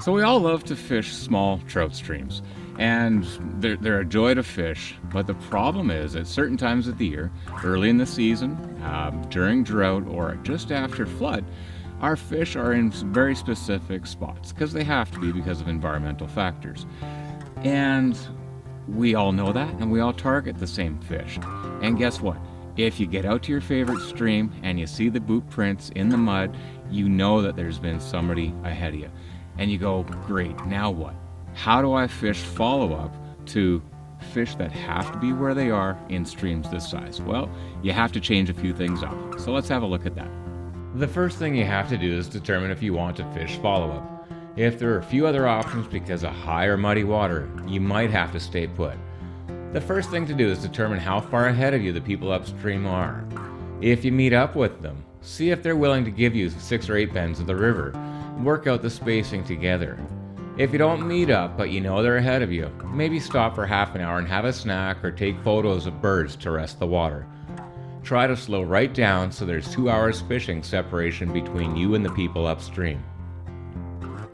So we all love to fish small trout streams, and they're a joy to fish. But the problem is, at certain times of the year, early in the season, during drought, or just after flood, our fish are in very specific spots because they have to be because of environmental factors. And we all know that, and we all target the same fish. And guess what? If you get out to your favorite stream and you see the boot prints in the mud, you know that there's been somebody ahead of you. And you go, great, now what? How do I fish follow-up to fish that have to be where they are in streams this size? Well, you have to change a few things up. So let's have a look at that. The first thing you have to do is determine if you want to fish follow-up. If there are a few other options because of high or muddy water, you might have to stay put. The first thing to do is determine how far ahead of you the people upstream are. If you meet up with them, see if they're willing to give you 6 or 8 bends of the river. Work out the spacing together. If you don't meet up but you know they're ahead of you, maybe stop for half an hour and have a snack or take photos of birds to rest the water. Try to slow right down so there's 2 hours fishing separation between you and the people upstream.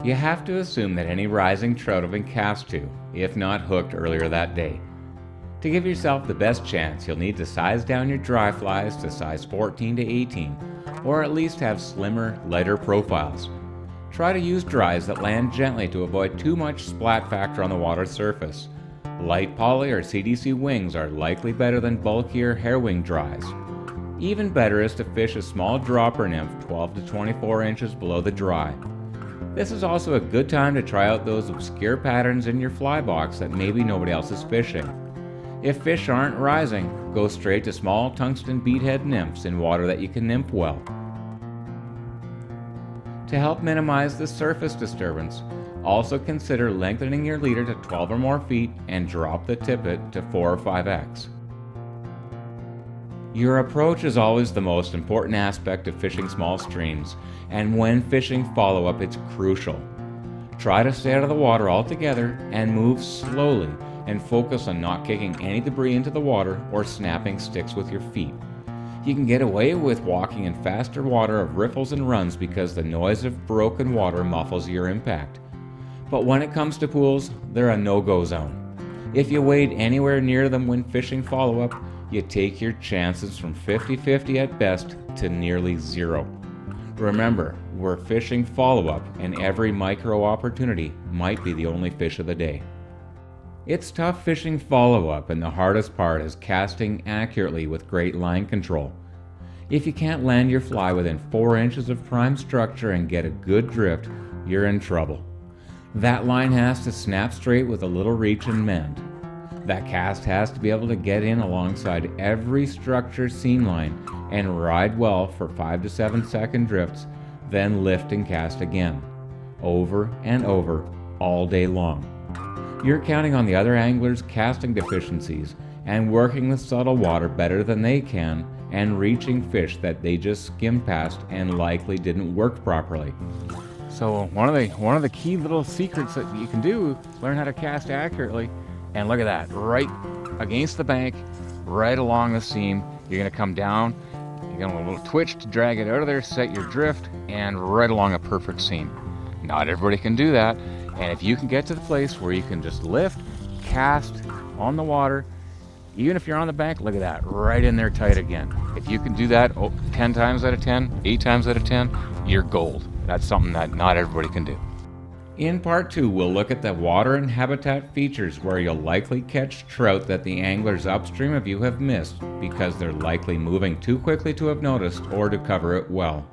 You have to assume that any rising trout have been cast to, if not hooked earlier that day. To give yourself the best chance, you'll need to size down your dry flies to size 14 to 18, or at least have slimmer, lighter profiles. Try to use dries that land gently to avoid too much splat factor on the water surface. Light poly or CDC wings are likely better than bulkier hairwing dries. Even better is to fish a small dropper nymph 12 to 24 inches below the dry. This is also a good time to try out those obscure patterns in your fly box that maybe nobody else is fishing. If fish aren't rising, go straight to small tungsten beadhead nymphs in water that you can nymph well. To help minimize the surface disturbance, also consider lengthening your leader to 12 or more feet and drop the tippet to 4 or 5x. Your approach is always the most important aspect of fishing small streams, and when fishing follow-up it's crucial. Try to stay out of the water altogether and move slowly and focus on not kicking any debris into the water or snapping sticks with your feet. You can get away with walking in faster water of riffles and runs because the noise of broken water muffles your impact. But when it comes to pools, they're a no-go zone. If you wade anywhere near them when fishing follow-up, you take your chances from 50-50 at best to nearly 0. Remember, we're fishing follow-up and every micro opportunity might be the only fish of the day. It's tough fishing follow-up, and the hardest part is casting accurately with great line control. If you can't land your fly within 4 inches of prime structure and get a good drift, you're in trouble. That line has to snap straight with a little reach and mend. That cast has to be able to get in alongside every structure seam line and ride well for 5 to 7 second drifts, then lift and cast again, over and over, all day long. You're counting on the other anglers' casting deficiencies and working the subtle water better than they can and reaching fish that they just skimmed past and likely didn't work properly. So one of the key little secrets that you can do is learn how to cast accurately. And look at that, right against the bank, right along the seam. You're gonna come down, you're gonna a little twitch to drag it out of there, set your drift, and right along a perfect seam. Not everybody can do that. And if you can get to the place where you can just lift, cast on the water, even if you're on the bank, look at that, right in there tight again. If you can do that 10 times out of 10, 8 times out of 10, you're gold. That's something that not everybody can do. In part 2, we'll look at the water and habitat features where you'll likely catch trout that the anglers upstream of you have missed because they're likely moving too quickly to have noticed or to cover it well.